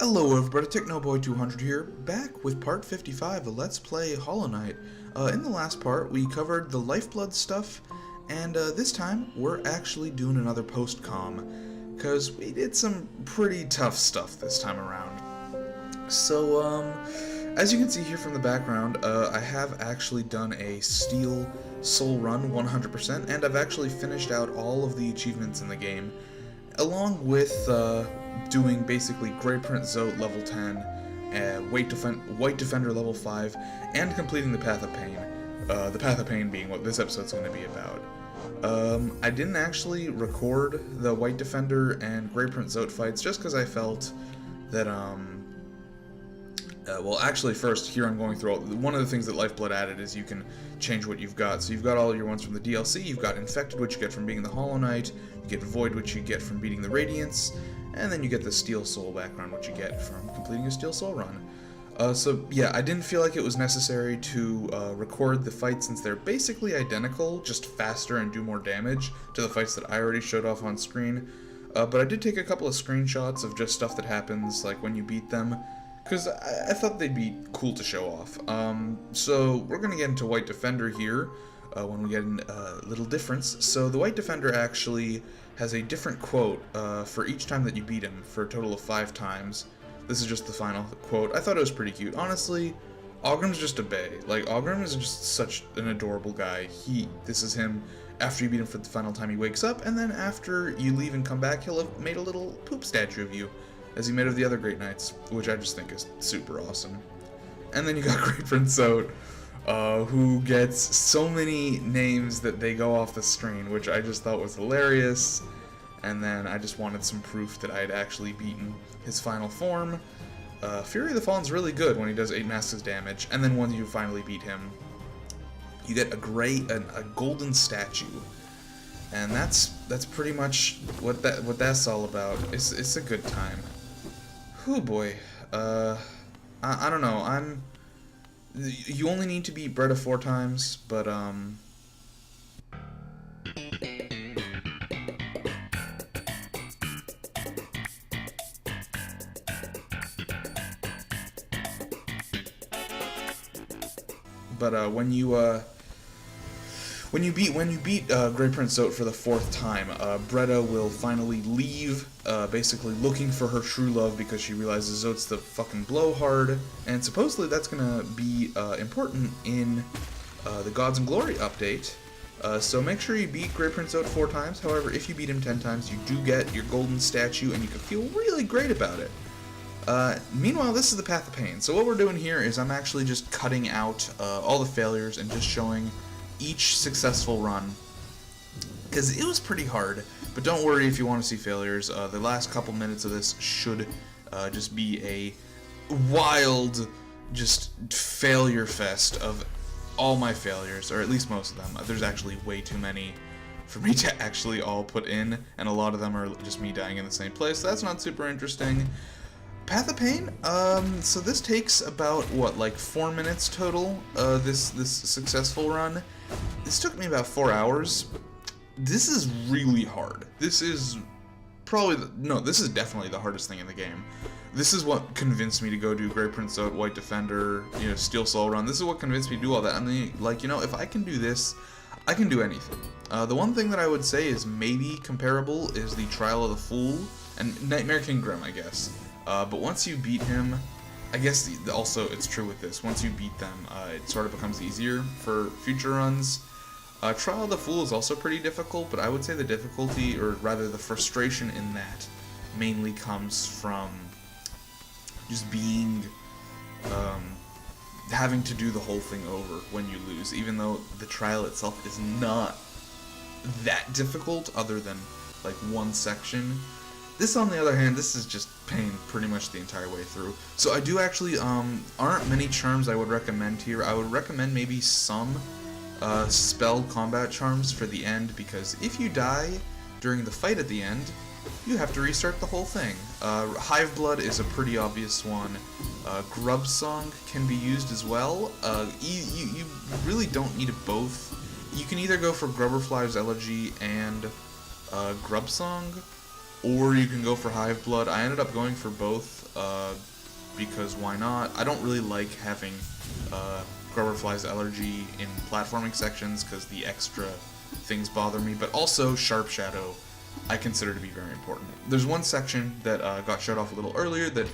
Hello everybody, Technovoid 200 here, back with part 55 of Let's Play Hollow Knight. In the last part, we covered the Lifeblood stuff, and this time, we're actually doing another post-com, because we did some pretty tough stuff this time around. So, as you can see here from the background, I have actually done a Steel Soul run 100%, and I've actually finished out all of the achievements in the game, along with, doing basically Grey Prince Zote level 10, White Defender level 5, and completing the Path of Pain. The Path of Pain being what this episode's going to be about. I didn't actually record the White Defender and Grey Prince Zote fights just because I felt that, well, actually, first, here I'm going through one of the things that Lifeblood added is you can change what you've got. So you've got all your ones from the DLC, you've got Infected, which you get from being the Hollow Knight, you get Void, which you get from beating the Radiance, and then you get the Steel Soul background, which you get from completing a Steel Soul run. So, yeah, I didn't feel like it was necessary to record the fights since they're basically identical, just faster and do more damage to the fights that I already showed off on screen. But I did take a couple of screenshots of just stuff that happens, like when you beat them, because I thought they'd be cool to show off. So we're going to get into White Defender here when we get a little difference. So the White Defender actually has a different quote for each time that you beat him, for a total of 5 times. This is just the final quote. I thought it was pretty cute. Honestly, Ogrim's just a bae. Like, Ogrim is just such an adorable guy. This is him after you beat him for the final time he wakes up, and then after you leave and come back, he'll have made a little poop statue of you, as he made of the other Great Knights, which I just think is super awesome. And then you got Great Prince Zote, who gets so many names that they go off the screen, which I just thought was hilarious. And then I just wanted some proof that I had actually beaten his final form. Fury of the Fallen's really good when he does 8 masses damage, and then when you finally beat him, you get a golden statue. And that's pretty much what that's all about. It's a good time. Whew, boy. I don't know. You only need to beat Bretta 4 times, but when you beat Grey Prince Zote for the 4th time, Bretta will finally leave, basically looking for her true love because she realizes Zote's the fucking blowhard, and supposedly that's gonna be important in the Gods and Glory update. So make sure you beat Grey Prince Zote 4 times. However, if you beat him 10 times, you do get your golden statue, and you can feel really great about it. Meanwhile, this is the Path of Pain. So what we're doing here is I'm actually just cutting out all the failures and just showing each successful run, because it was pretty hard. But don't worry if you want to see failures. The last couple minutes of this should just be a wild, just failure fest of all my failures, or at least most of them. There's actually way too many for me to actually all put in, and a lot of them are just me dying in the same place, so that's not super interesting. Path of Pain, so this takes about, what, like 4 minutes total, this successful run. This took me about 4 hours. This is really hard. This is probably, this is definitely the hardest thing in the game. This is what convinced me to go do Grey Prince Zote, White Defender, Steel Soul run. This is what convinced me to do all that. I mean, like, if I can do this, I can do anything. The one thing that I would say is maybe comparable is the Trial of the Fool, and Nightmare King Grim, I guess. But once you beat him, I guess also it's true with this, once you beat them, it sort of becomes easier for future runs. Trial of the Fool is also pretty difficult, but I would say the difficulty, or rather the frustration in that, mainly comes from just being, having to do the whole thing over when you lose, even though the trial itself is not that difficult, other than, like, one section. This, on the other hand, this is just pain pretty much the entire way through. So I do actually, aren't many charms I would recommend here. I would recommend maybe some spell combat charms for the end, because if you die during the fight at the end, you have to restart the whole thing. Hive Blood is a pretty obvious one. Grub Song can be used as well. You really don't need both. You can either go for Grubberfly's Elegy and Grub Song, or you can go for Hive Blood. I ended up going for both, because why not? I don't really like having Grubberfly's allergy in platforming sections because the extra things bother me, but also Sharp Shadow I consider to be very important. There's one section that got showed off a little earlier that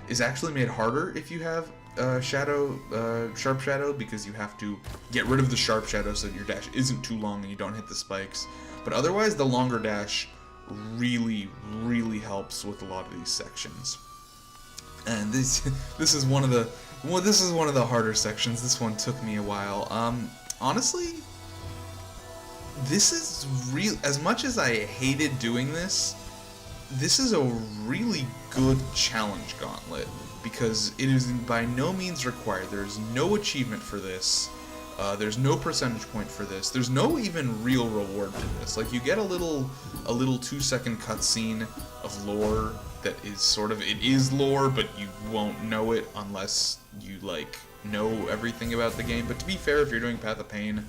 is actually made harder if you have Sharp Shadow, because you have to get rid of the Sharp Shadow so that your dash isn't too long and you don't hit the spikes. But otherwise, the longer dash really, really helps with a lot of these sections. And this is one of the harder sections. This one took me a while. Honestly, this is real. As much as I hated doing this is a really good challenge gauntlet, because it is by no means required. There's no achievement for this. There's no percentage point for this. There's no even real reward to this. Like, you get a little 2-second cutscene of lore that is sort of, it is lore, but you won't know it unless you, like, know everything about the game. But to be fair, if you're doing Path of Pain,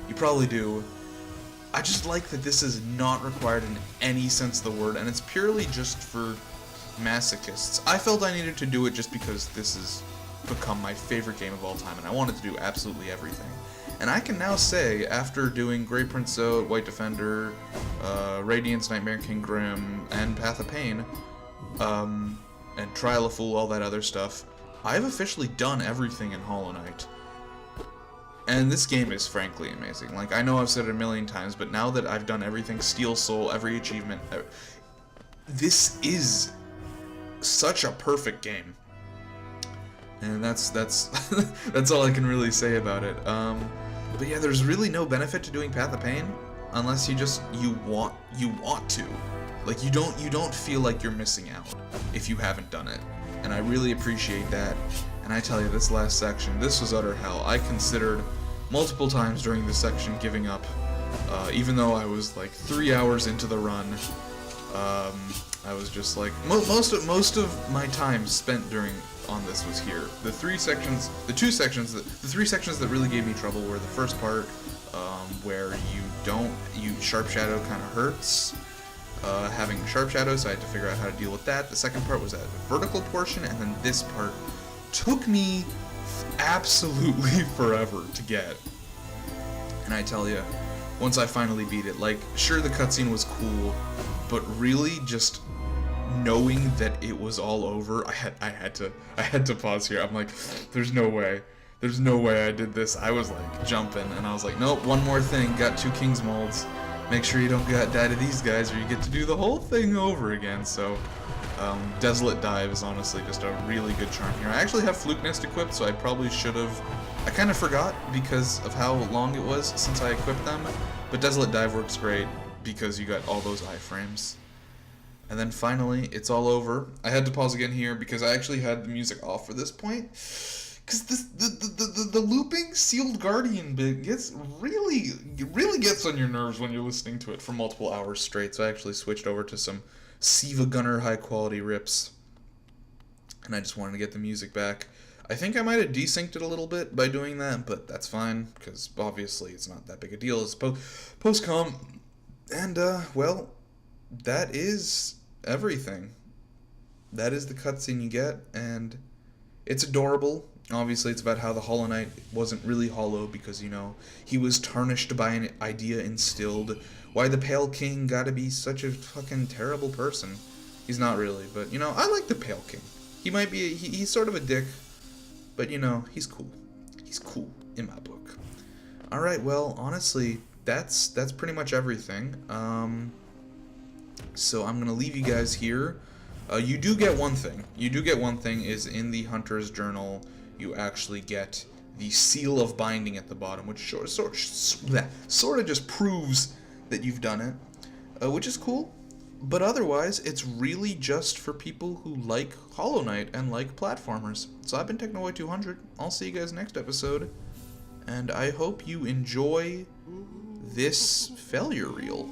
you probably do. I just like that this is not required in any sense of the word, and it's purely just for masochists. I felt I needed to do it just because this has become my favorite game of all time, and I wanted to do absolutely everything. And I can now say, after doing Grey Prince Zote, White Defender, Radiance, Nightmare King Grim, and Path of Pain, and Trial of Fool, all that other stuff, I've officially done everything in Hollow Knight. And this game is frankly amazing. Like, I know I've said it a million times, but now that I've done everything, Steel Soul, every achievement, this is such a perfect game. And that's that's all I can really say about it. But yeah, there's really no benefit to doing Path of Pain unless you want to. Like, you don't feel like you're missing out if you haven't done it. And I really appreciate that. And I tell you, this last section, this was utter hell. I considered multiple times during this section giving up, even though I was like 3 hours into the run. I was just like, most of my time spent on this was here. The three sections that really gave me trouble were the first part, where Sharp Shadow kind of hurts. Having Sharp Shadow, so I had to figure out how to deal with that. The second part was that vertical portion, and then this part took me absolutely forever to get. And I tell you, once I finally beat it, like, sure, the cutscene was cool, but really just knowing that it was all over, I had to pause here. I'm like, there's no way I did this. I was like jumping, and I was like, nope, one more thing, got 2 King's Molds. Make sure you don't die to these guys, or you get to do the whole thing over again. So, Desolate Dive is honestly just a really good charm here. I actually have Fluke Nest equipped, so I probably should have. I kind of forgot because of how long it was since I equipped them, but Desolate Dive works great because you got all those iframes. And then finally, it's all over. I had to pause again here because I actually had the music off for this point. Because the looping Sealed Guardian bit really gets on your nerves when you're listening to it for multiple hours straight. So I actually switched over to some Siva Gunner high quality rips. And I just wanted to get the music back. I think I might have desynced it a little bit by doing that, but that's fine, because obviously it's not that big a deal. It's post-com. And, well, that is everything. That is the cutscene you get, and it's adorable. Obviously, it's about how the Hollow Knight wasn't really hollow because, you know, he was tarnished by an idea instilled. Why the Pale King gotta be such a fucking terrible person. He's not really, but, you know, I like the Pale King. He might be, he's sort of a dick, but, you know, he's cool. He's cool in my book. Alright, well, honestly, that's pretty much everything. So I'm gonna leave you guys here. You do get one thing. Is in the Hunter's Journal, you actually get the Seal of Binding at the bottom, which sort of just proves that you've done it, which is cool. But otherwise, it's really just for people who like Hollow Knight and like platformers. So I've been Technovoid 200. I'll see you guys next episode, and I hope you enjoy this failure reel.